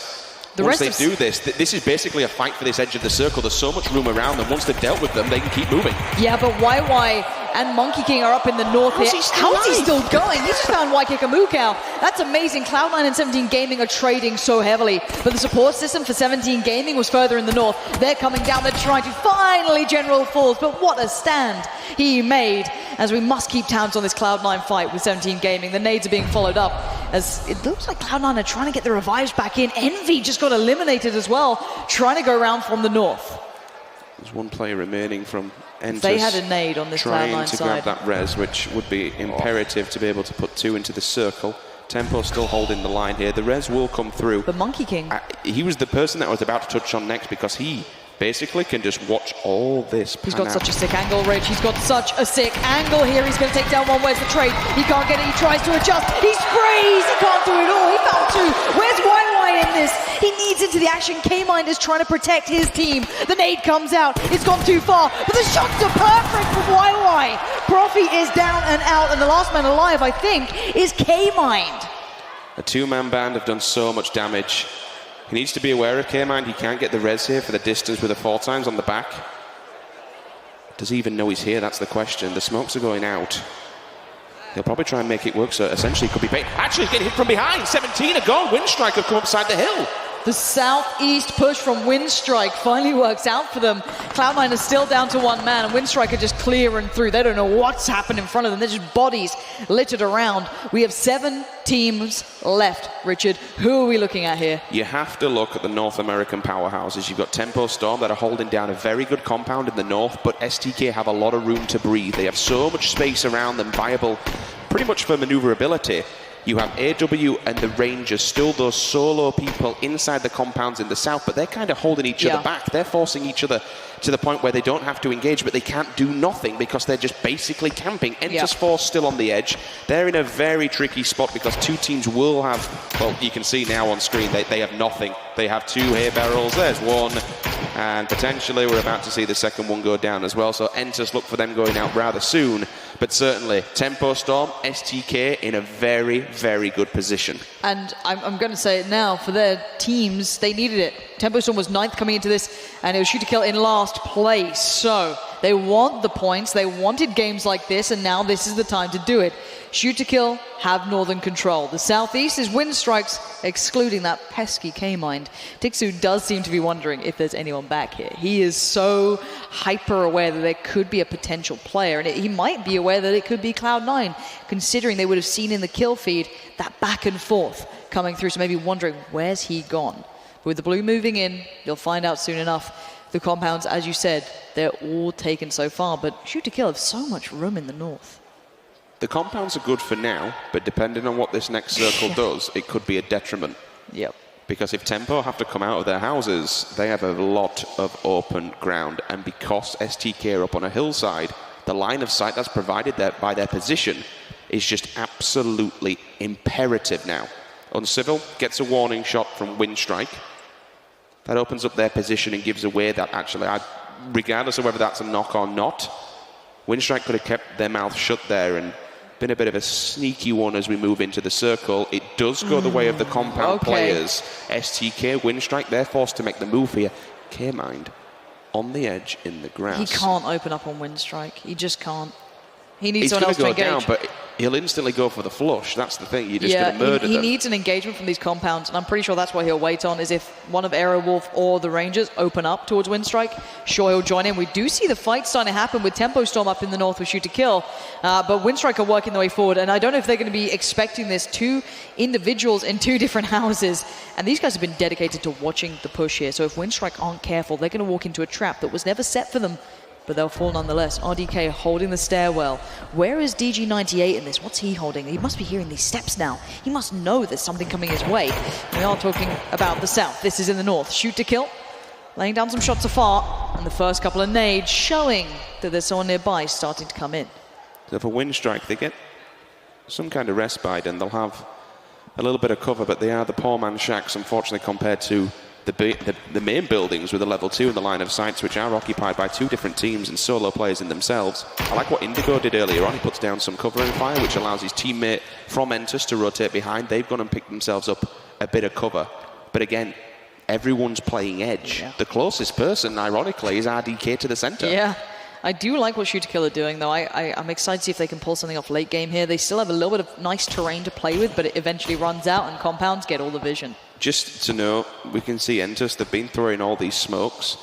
once they do this, this is basically a fight for this edge of the circle. There's so much room around them. Once they've dealt with them, they can keep moving. Yeah, but YY and Monkey King are up in the north here. How is he still going? He just found Waikika. That's amazing. Cloud9 and 17 Gaming are trading so heavily, but the support system for 17 Gaming was further in the north. They're coming down. They're trying to finally General falls, but what a stand he made, as we must keep tabs on this Cloud9 fight with 17 Gaming. The nades are being followed up, as it looks like Cloud9 are trying to get the revives back in. Envy just got eliminated as well, trying to go around from the north. There's one player remaining from Entus. They had a nade on this Cloud9 trying to grab that res, which would be imperative to be able to put 2 into the circle. Tempo still holding the line here. The res will come through. The Monkey King. He was the person that I was about to touch on next because he basically can just watch all this. He's got such a sick angle, Rich. He's got such a sick angle here. He's going to take down one. Where's the trade? He can't get it. He tries to adjust. He sprays. He can't do it all. He found 2. Where's YY in this? He needs into the action. K-Mind is trying to protect his team. The nade comes out. It's gone too far. But the shots are perfect from YY. Profi is down and out. And the last man alive, I think, is K-Mind. A 2-man band have done so much damage. He needs to be aware of K-Mind. He can't get the res here for the distance with the 4 times on the back. Does he even know he's here? That's the question. The smokes are going out. He'll probably try and make it work, so essentially it could be bait. Actually, he's getting hit from behind. 17 are gone. Windstrike have come upside the hill. The southeast push from Windstrike finally works out for them. Cloud9 is still down to 1 man, and Windstrike are just clearing through. They don't know what's happened in front of them. They're just bodies littered around. We have 7 teams left, Richard. Who are we looking at here? You have to look at the North American powerhouses. You've got Tempo Storm that are holding down a very good compound in the north, but STK have a lot of room to breathe. They have so much space around them, viable pretty much for maneuverability. You have AW and the Rangers, still those solo people inside the compounds in the south, but they're kind of holding each other back. They're forcing each other to the point where they don't have to engage, but they can't do nothing because they're just basically camping. Entus Force still on the edge. They're in a very tricky spot because 2 teams will have, well, you can see now on screen, they have nothing. They have 2 hay barrels. There's 1. And potentially we're about to see the second one go down as well. So Entus, look for them going out rather soon. But certainly, Tempo Storm, STK in a very, very good position. And I'm going to say it now, for their teams, they needed it. Tempo Storm was 9th coming into this, and it was shoot to kill in last place. So they want the points, they wanted games like this, and now this is the time to do it. Shoot to kill, have northern control. The southeast is Windstrikes, excluding that pesky K-Mind. Tixu does seem to be wondering if there's anyone back here. He is so hyper aware that there could be a potential player, and he might be aware that it could be Cloud9, considering they would have seen in the kill feed that back and forth coming through, so maybe wondering, where's he gone? But with the blue moving in, you'll find out soon enough. the compounds, as you said, they're all taken so far, but Shoot to Kill have so much room in the north. The compounds are good for now, but depending on what this next circle does, it could be a detriment. Yep. Because if Tempo have to come out of their houses, they have a lot of open ground. And because STK are up on a hillside, the line of sight that's provided there by their position is just absolutely imperative now. Uncivil gets a warning shot from Windstrike. That opens up their position and gives away that actually, regardless of whether that's a knock or not, Windstrike could have kept their mouth shut there and been a bit of a sneaky one as we move into the circle. It does go the way of the compound players. STK, Windstrike, they're forced to make the move here. K-Mind on the edge in the grass. He can't open up on Windstrike. He just can't. He needs someone else to engage. Down, but he'll instantly go for the flush. That's the thing. You're just going to murder them. He needs an engagement from these compounds, and I'm pretty sure that's what he'll wait on, is if one of Aerowolf or the Rangers open up towards Windstrike, sure, he'll join in. We do see the fight starting to happen with Tempo Storm up in the north with Shoot to Kill, but Windstrike are working their way forward, and I don't know if they're going to be expecting this. Two individuals in two different houses, and these guys have been dedicated to watching the push here, so if Windstrike aren't careful, they're going to walk into a trap that was never set for them, but they'll fall nonetheless. RDK holding the stairwell. Where is DG98 in this? What's he holding? He must be hearing these steps now. He must know there's something coming his way. We are talking about the south. This is in the north. Shoot to Kill, laying down some shots afar, and the first couple of nades showing that there's someone nearby starting to come in. So for Windstrike, they get some kind of respite, and they'll have a little bit of cover, but they are the poor man's shacks, unfortunately, compared to the main buildings with a level 2 in the line of sights, which are occupied by two different teams and solo players in themselves. I like what Indigo did earlier on. He puts down some covering fire, which allows his teammate from Entus to rotate behind. They've gone and picked themselves up a bit of cover. But again, everyone's playing edge. Yeah. The closest person, ironically, is RDK to the center. Yeah. I do like what Shoot to Kill are doing, though. I'm excited to see if they can pull something off late game here. They still have a little bit of nice terrain to play with, but it eventually runs out, and compounds get all the vision. Just to know, we can see Entus, they've been throwing all these smokes.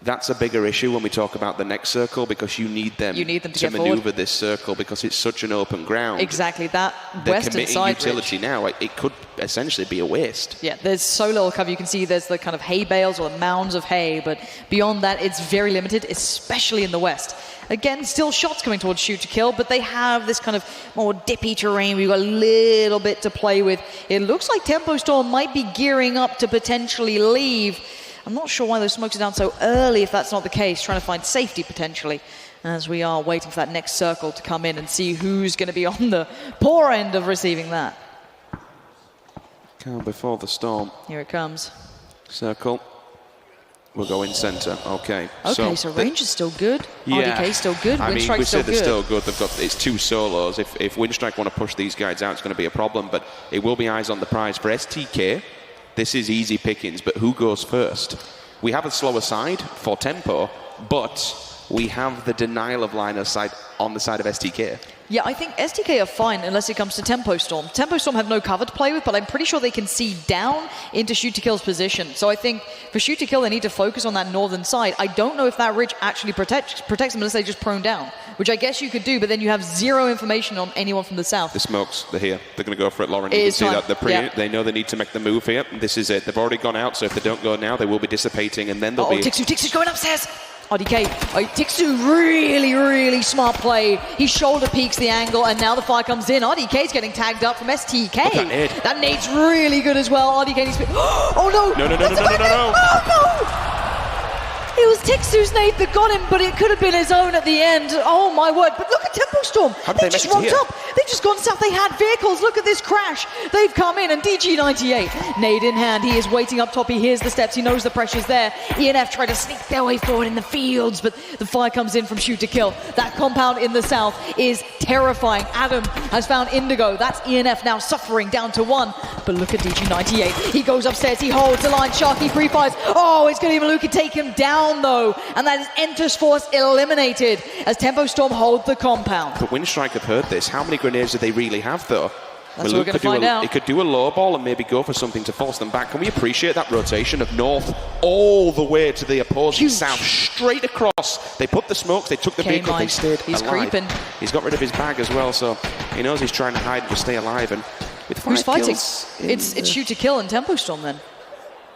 That's a bigger issue when we talk about the next circle, because you need them to maneuver this circle, because it's such an open ground. Exactly, that the western side utility ridge. Now, it could essentially be a waste. Yeah, there's so little cover. You can see there's the kind of hay bales or mounds of hay, but beyond that, it's very limited, especially in the west. Again, still shots coming towards Shoot to Kill, but they have this kind of more dippy terrain. We've got a little bit to play with. It looks like Tempo Storm might be gearing up to potentially leave. I'm not sure why those smokes are down so early if that's not the case, trying to find safety potentially, as we are waiting for that next circle to come in and see who's going to be on the poor end of receiving that. Calm before the storm. Here it comes. Circle. We'll go in center. Okay. Okay, so range is still good. Yeah, RDK still good. Windstrike's still good. They're still good. They've got, it's two solos. If Windstrike want to push these guys out, it's going to be a problem. But it will be eyes on the prize for STK. This is easy pickings. But who goes first? We have a slower side for Tempo, but we have the denial of line of sight on the side of STK. Yeah, I think STK are fine unless it comes to Tempo Storm. Tempo Storm have no cover to play with, but I'm pretty sure they can see down into Shoot to Kill's position. So I think for Shoot to Kill, they need to focus on that northern side. I don't know if that ridge actually protects them unless they just prone down, which I guess you could do, but then you have zero information on anyone from the south. The smokes, they're here. They're going to go for it, Lauren. You can see that. They know they need to make the move here. This is it. They've already gone out, so if they don't go now, they will be dissipating, and then they'll be... Tixu's going upstairs! RDK, Tixu, really smart play. He shoulder peeks the angle, and now the fire comes in. RDK's getting tagged up from STK. That nade's really good as well. RDK needs to... Oh no! No. Oh no! It was Tixu's nade that got him, but it could have been his own at the end. Oh my word. But look at Tempo Storm. They just rocked up. They've just gone south. They had vehicles. Look at this crash. They've come in, and DG98, nade in hand. He is waiting up top. He hears the steps. He knows the pressure's there. ENF try to sneak their way forward in the fields, but the fire comes in from Shoot to Kill. That compound in the south is terrifying. Adam has found Indigo. That's ENF now suffering down to 1. But look at DG98. He goes upstairs. He holds the line. Sharky pre-fires. Oh, it's going to Maluka take him down, though, and that is Entus Force eliminated as Tempo Storm hold the compound. But Windstrike have heard this. How many grenades do they really have, though? That's what we're going to find out. It could do a low ball and maybe go for something to force them back. Can we appreciate that rotation of north all the way to the opposing south, straight across? They put the smokes, they took the vehicle, they stayed alive. He's creeping. He's got rid of his bag as well, so he knows he's trying to hide and just stay alive. And with 5 Who's fighting? kills It's Shoot to Kill and Tempo Storm then.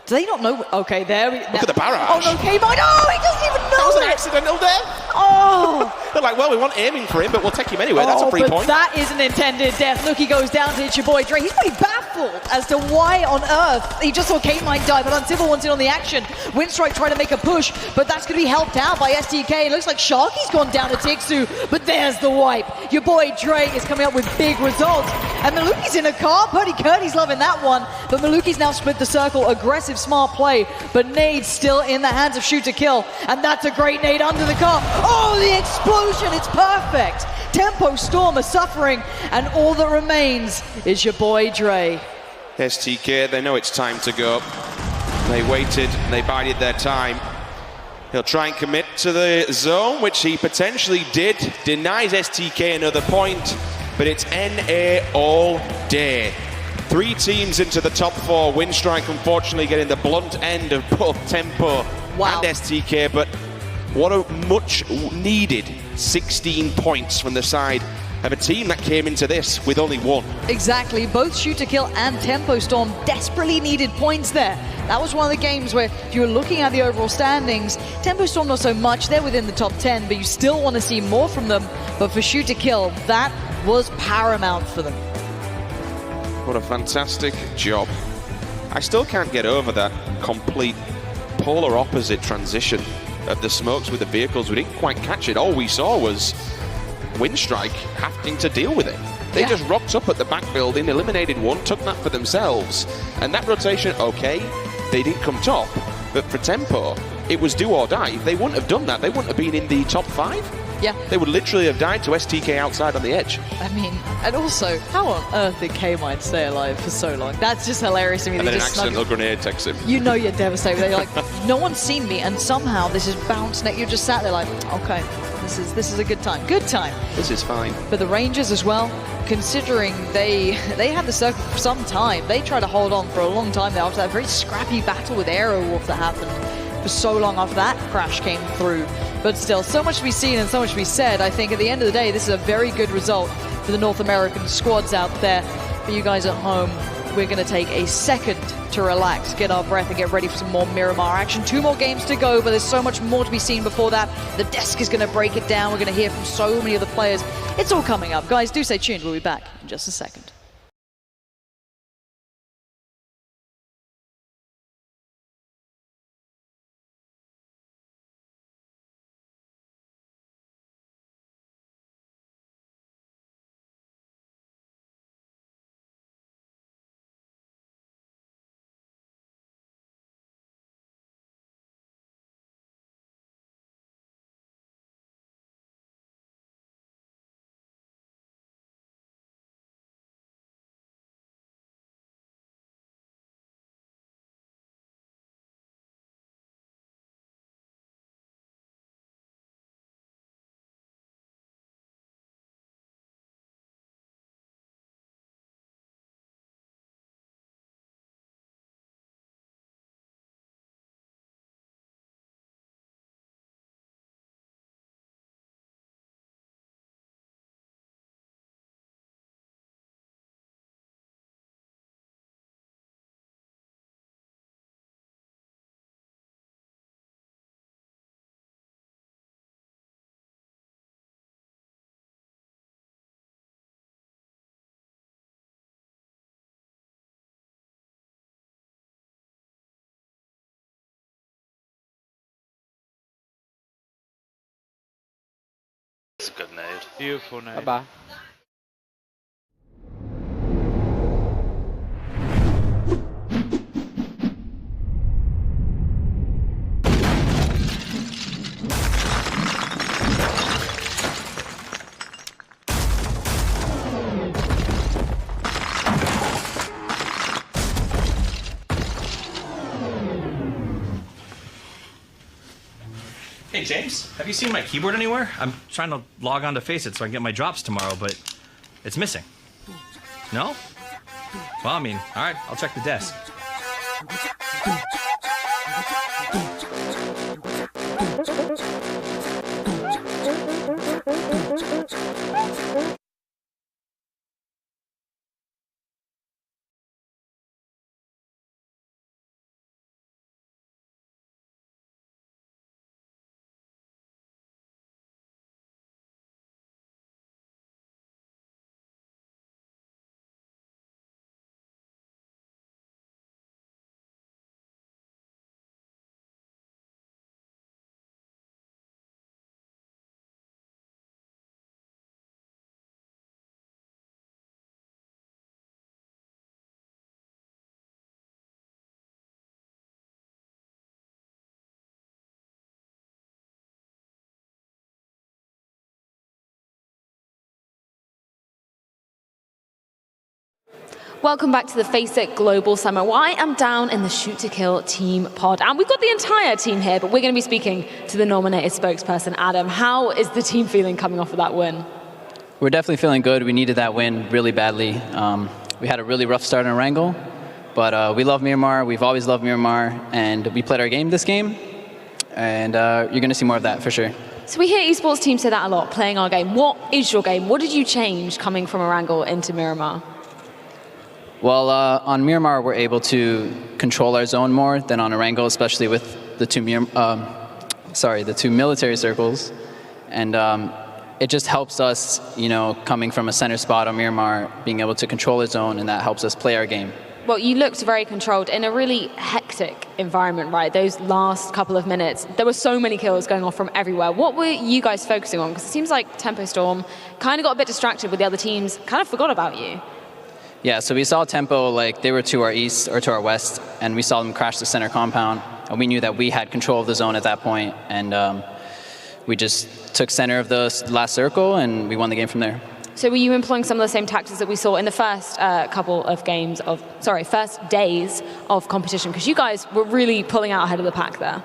Do they not know? Okay, there we go. Look at the barrage. Oh, no, K-Mine. Oh, he doesn't even know That was an it. accidental death. Oh. They're like, well, we want aiming for him, but we'll take him anyway. That's a free but point. That is an intended death. Look, he goes down to hit your boy Dre. He's pretty baffled as to why on earth he just saw K-Mine die, but Uncivil wants in on the action. Windstrike trying to make a push, but that's going to be helped out by STK. It looks like Sharky's gone down to Tixu, but there's the wipe. Your boy Dre is coming up with big results. And Maluki's in a car. Purdy Curdy's loving that one, but Maluki's now split the circle. Aggressive, smart play, but nade's still in the hands of Shoot to Kill, and that's a great nade under the car. Oh, the explosion, it's perfect. Tempo Storm are suffering, and all that remains is your boy Dre. STK, they know it's time to go. They waited, and they bided their time. He'll try and commit to the zone, which he potentially did. Denies STK another point, but it's NA all day. 3 teams into the top 4. Windstrike unfortunately getting the blunt end of both Tempo and STK, but what a much needed 16 points from the side of a team that came into this with only 1. Exactly, both Shoot to Kill and Tempo Storm desperately needed points there. That was one of the games where if you were looking at the overall standings, Tempo Storm not so much, they're within the top 10, but you still want to see more from them. But for Shoot to Kill, that was paramount for them. What a fantastic job. I still can't get over that complete polar opposite transition of the smokes with the vehicles. We didn't quite catch it. All we saw was Windstrike having to deal with it. They just rocked up at the back building, eliminated one, took that for themselves. And that rotation, okay, they didn't come top. But for Tempo, it was do or die. If they wouldn't have done that, they wouldn't have been in the top 5. Yeah. They would literally have died to STK outside on the edge. I mean, and also, how on earth did K-Mine stay alive for so long? That's just hilarious to me. And they then just an accidental grenade takes him. You know you're devastated. They're like, no one's seen me, and somehow this is bounced. You're just sat there like, okay, this is a good time. Good time. This is fine. But the Rangers as well, considering they had the circle for some time, they tried to hold on for a long time there after that very scrappy battle with Aerowolf that happened. For so long after that crash came through. But still, so much to be seen and so much to be said. I think at the end of the day, this is a very good result for the North American squads out there. For you guys at home, we're going to take a second to relax, get our breath, and get ready for some more Miramar action. 2 more games to go, but there's so much more to be seen before that. The desk is going to break it down. We're going to hear from so many of the players. It's all coming up. Guys, do stay tuned. We'll be back in just a second. It's a good nade. Beautiful nade. Bye-bye. Hey James, have you seen my keyboard anywhere? I'm trying to log on to Faceit so I can get my drops tomorrow, but it's missing. No? Well, I mean, all right, I'll check the desk. Welcome back to the FACEIT Global Summit. Well, I am down in the Shoot to Kill team pod, and we've got the entire team here, but we're going to be speaking to the nominated spokesperson, Adam. How is the team feeling coming off of that win? We're definitely feeling good. We needed that win really badly. We had a really rough start in Wrangle, but we love Miramar. We've always loved Miramar, and we played our game this game, and you're going to see more of that for sure. So we hear esports teams say that a lot, playing our game. What is your game? What did you change coming from Wrangle into Miramar? Well, on Miramar, we're able to control our zone more than on Wrangle, especially with the two military circles, and it just helps us, coming from a center spot on Miramar, being able to control our zone, and that helps us play our game. Well, you looked very controlled in a really hectic environment, right? Those last couple of minutes, there were so many kills going off from everywhere. What were you guys focusing on? Because it seems like Tempo Storm kind of got a bit distracted with the other teams, kind of forgot about you. Yeah, so we saw Tempo, they were to our east or to our west, and we saw them crash the center compound, and we knew that we had control of the zone at that point, and we just took center of the last circle, and we won the game from there. So were you employing some of the same tactics that we saw in the first first days of competition? Because you guys were really pulling out ahead of the pack there.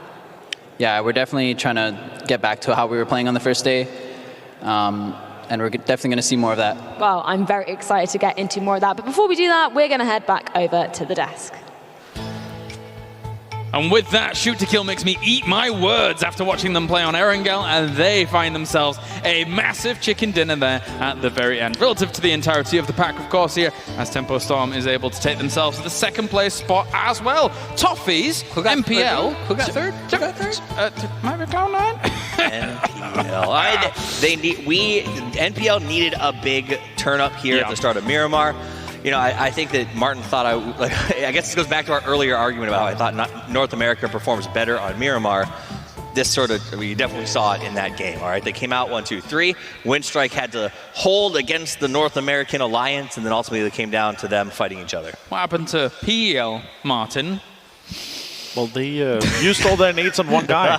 Yeah, we're definitely trying to get back to how we were playing on the first day. And we're definitely going to see more of that. Well, I'm very excited to get into more of that. But before we do that, we're going to head back over to the desk. And with that, Shoot to Kill makes me eat my words after watching them play on Erangel, and they find themselves a massive chicken dinner there at the very end. Relative to the entirety of the pack, of course, here, as Tempo Storm is able to take themselves to the second place spot as well. Toffees, MPL. Who got third? Who got third? Might be Cloud9. NPL needed a big turn up here at the start of Miramar. I think that Martin thought I guess this goes back to our earlier argument about how I thought North America performs better on Miramar. We definitely saw it in that game, all right? They came out 1-2-3. Windstrike had to hold against the North American Alliance, and then ultimately it came down to them fighting each other. What happened to PEL, Martin? Well, they used all their nades on one guy.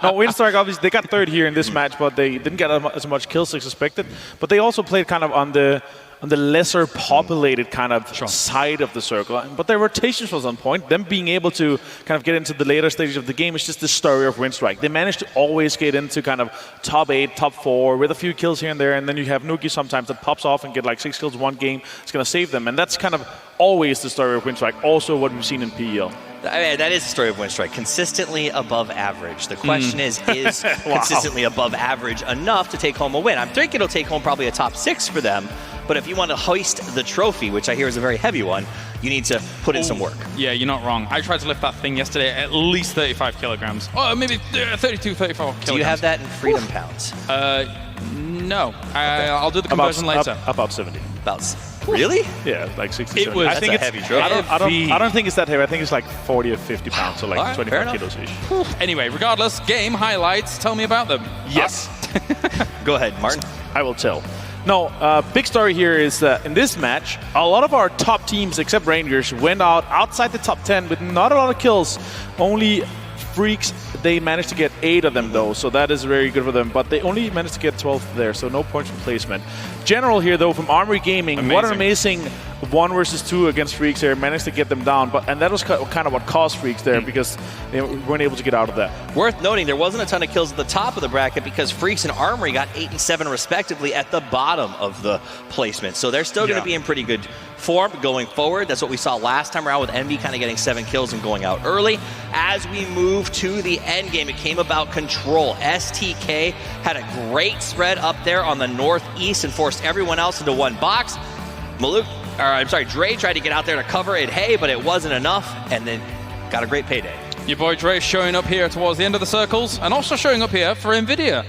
No, Windstrike, obviously, they got third here in this match, but they didn't get as much kills as expected. But they also played kind of on the lesser populated kind of side of the circle. But their rotations was on point. Them being able to kind of get into the later stages of the game is just the story of Windstrike. They managed to always get into kind of top 8, top 4 with a few kills here and there. And then you have Nuki sometimes that pops off and get 6 kills in one game. It's going to save them. And that's kind of always the story of Windstrike. Also what we've seen in PEL. That is the story of Windstrike. Consistently above average. The question is consistently above average enough to take home a win? I'm thinking it'll take home probably a top 6 for them. But if you want to hoist the trophy, which I hear is a very heavy one, you need to put in some work. Yeah, you're not wrong. I tried to lift that thing yesterday at least 35 kilograms. Oh, maybe 32, 34 kilograms. Do you have that in freedom pounds? No. Okay. I'll do the conversion later. About 70. Really? Yeah, 60, 70. That's a heavy trophy. I don't think it's that heavy. I think it's 40 or 50 pounds, so 25 kilos-ish. Anyway, regardless, game highlights. Tell me about them. Yes. Go ahead, Martin. I will tell. No, big story here is that in this match, a lot of our top teams, except Rangers, went outside the top 10 with not a lot of kills. Only Freaks, they managed to get 8 of them, though, so that is very good for them. But they only managed to get 12 there, so no points from placement. General here, though, from Armory Gaming. What an amazing 1 versus 2 against Freaks here. Managed to get them down, and that was kind of what caused Freaks there, because they weren't able to get out of that. Worth noting, there wasn't a ton of kills at the top of the bracket because Freaks and Armory got 8 and 7 respectively at the bottom of the placement. So they're still going to be in pretty good form going forward. That's what we saw last time around with Envy kind of getting 7 kills and going out early. As we move to the end game, it came about control. STK had a great spread up there on the northeast and forced everyone else into one box. Dre tried to get out there to cover it, but it wasn't enough, and then got a great payday. Your boy Dre showing up here towards the end of the circles, and also showing up here for NVIDIA.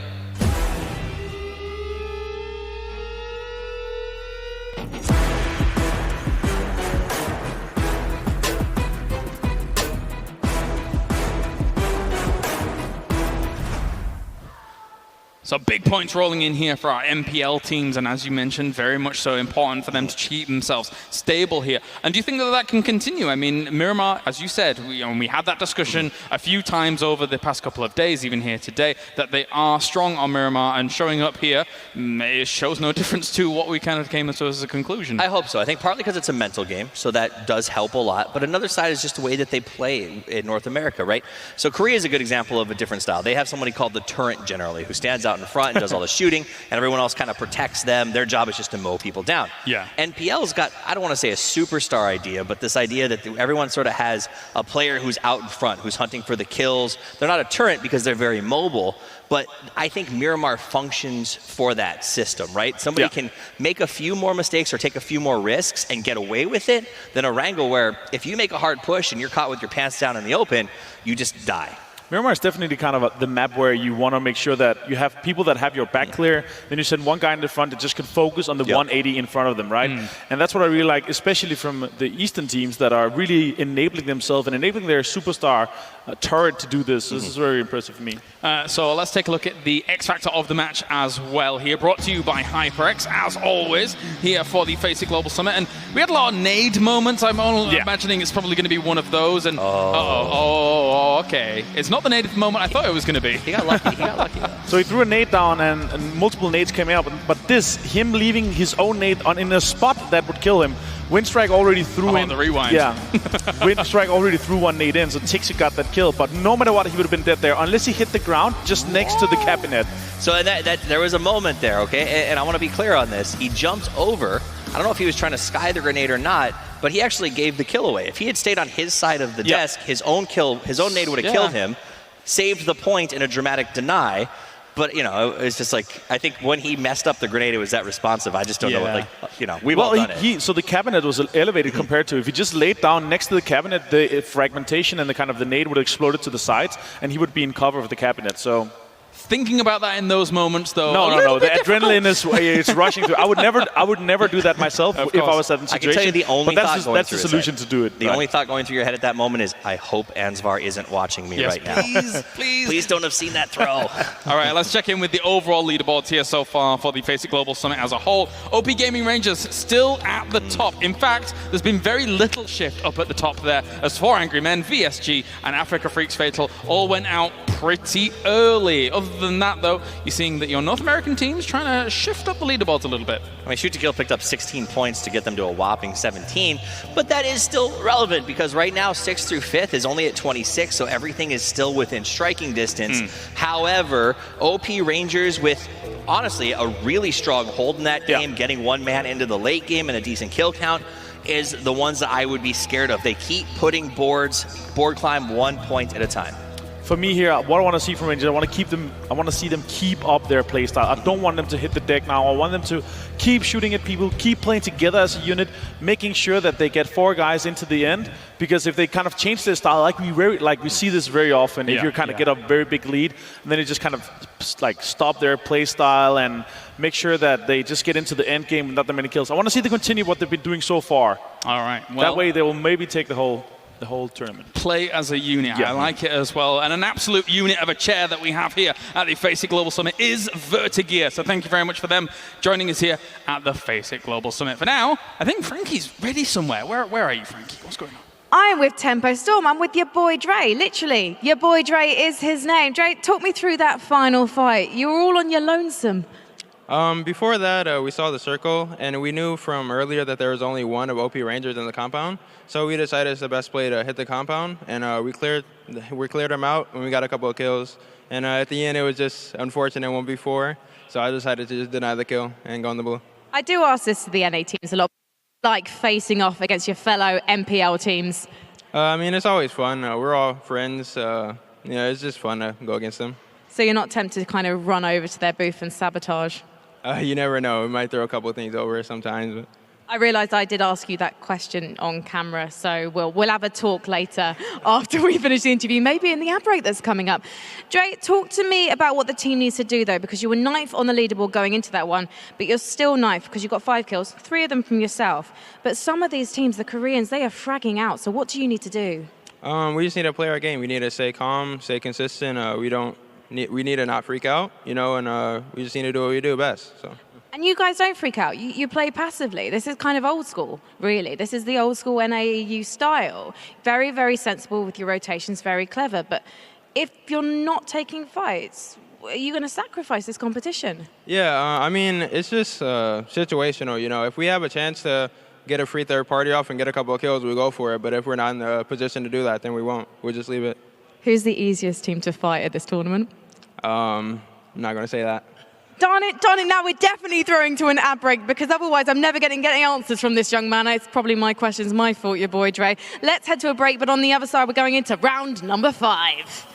So big points rolling in here for our MPL teams, and as you mentioned, very much so important for them to keep themselves stable here. And do you think that that can continue? I mean, Miramar, as you said, we had that discussion a few times over the past couple of days, even here today, that they are strong on Miramar, and showing up here, it shows no difference to what we kind of came to as a conclusion. I hope so. I think partly because it's a mental game, so that does help a lot. But another side is just the way that they play in North America, right? So Korea is a good example of a different style. They have somebody called the turret generally, who stands out in front and does all the shooting, and everyone else kind of protects them. Their job is just to mow people down. Yeah. NPL's got, I don't want to say a superstar idea, but this idea that everyone sort of has a player who's out in front, who's hunting for the kills. They're not a turret because they're very mobile, but I think Miramar functions for that system, right? Somebody can make a few more mistakes or take a few more risks and get away with it than a Wrangle where if you make a hard push and you're caught with your pants down in the open, you just die. Miramar is definitely kind of the map where you want to make sure that you have people that have your back clear, then you send one guy in the front that just can focus on the 180 in front of them, right? And that's what I really like, especially from the Eastern teams that are really enabling themselves and enabling their superstar turret to do this. This is very impressive for me. So let's take a look at the X Factor of the match as well here, brought to you by HyperX, as always, here for the FACEIT Global Summit. And we had a lot of nade moments. I'm imagining it's probably going to be one of those. And okay. It's not the nade moment I thought it was going to be. He got lucky. He got lucky. So he threw a nade down, and multiple nades came out. But him leaving his own nade in a spot that would kill him. Windstrike already threw in. the rewind. Yeah. Windstrike already threw one nade in, so Tixi got that kill. But no matter what, he would have been dead there, unless he hit the ground just next to the cabinet. So there was a moment there, okay? And I want to be clear on this. He jumped over. I don't know if he was trying to sky the grenade or not, but he actually gave the kill away. If he had stayed on his side of the desk, his own nade would have killed him, saved the point in a dramatic deny. But, it's just like, I think when he messed up the grenade, it was that responsive. I just don't know what, we've all done it. So the cabinet was elevated compared to if he just laid down next to the cabinet, the fragmentation and the nade would have exploded to the sides, and he would be in cover of the cabinet, so... Thinking about that in those moments, though. No. The adrenaline is rushing through. I would never do that myself if I was in that situation. I can tell you the only thought going that's the solution to do it. The only thought going through your head at that moment is, I hope Ansvar isn't watching me right now. Please don't have seen that throw. All right, let's check in with the overall leaderboards here so far for the FACEIT Global Summit as a whole. OP Gaming Rangers still at the top. In fact, there's been very little shift up at the top there, as 4 Angry Men, VSG, and Africa Freaks Fatal all went out pretty early. Other than that, though, you're seeing that your North American team's trying to shift up the leaderboards a little bit. I mean, Shoot to Kill picked up 16 points to get them to a whopping 17, but that is still relevant because right now 6th through 5th is only at 26, so everything is still within striking distance. However, OP Rangers with, honestly, a really strong hold in that game, getting one man into the late game and a decent kill count, is the ones that I would be scared of. They keep putting board climb 1 point at a time. For me here, what I want to see from Rangers, I want to see them keep up their playstyle. I don't want them to hit the deck now. I want them to keep shooting at people, keep playing together as a unit, making sure that they get 4 guys into the end. Because if they kind of change their style, like we see this very often, if you kind of get a very big lead, and then you just kind of stop their playstyle and make sure that they just get into the end game with not that many kills. I want to see them continue what they've been doing so far. All right. Well, that way they will maybe take the whole tournament. Play as a unit. I like it as well. And an absolute unit of a chair that we have here at the FACEIT Global Summit is Vertigear. So thank you very much for them joining us here at the FACEIT Global Summit. For now, I think Frankie's ready somewhere. Where are you, Frankie? What's going on? I'm with Tempo Storm. I'm with your boy Dre, literally. Your boy Dre is his name. Dre, talk me through that final fight. You were all on your lonesome. Before that, we saw the circle, and we knew from earlier that there was only one of OP Rangers in the compound. So we decided it's the best play to hit the compound, and we cleared them out, and we got a couple of kills. And at the end, it was just unfortunate 1v4, so I decided to just deny the kill and go on the blue. I do ask this to the NA teams a lot, like facing off against your fellow MPL teams. I mean, it's always fun. We're all friends. It's just fun to go against them. So you're not tempted to kind of run over to their booth and sabotage? You never know. We might throw a couple of things over sometimes. But. I realised I did ask you that question on camera, so we'll have a talk later after we finish the interview, maybe in the ad break that's coming up. Dre, talk to me about what the team needs to do, though, because you were 9th on the leaderboard going into that one, but you're still 9th because you got 5 kills, 3 of them from yourself. But some of these teams, the Koreans, they are fragging out, so what do you need to do? We just need to play our game. We need to stay calm, stay consistent. We don't we need to not freak out, you know, and we just need to do what we do best. So. And you guys don't freak out. You play passively. This is kind of old school, really. This is the old school NAEU style. Very, very sensible with your rotations, very clever. But if you're not taking fights, are you going to sacrifice this competition? Yeah, I mean, it's just situational, you know. If we have a chance to get a free third party off and get a couple of kills, we go for it. But if we're not in the position to do that, then we won't. We'll just leave it. Who's the easiest team to fight at this tournament? I'm not going to say that. Darn it, now we're definitely throwing to an ad break because otherwise I'm never getting answers from this young man. It's probably my questions, my fault, your boy Dre. Let's head to a break, but on the other side we're going into round number 5.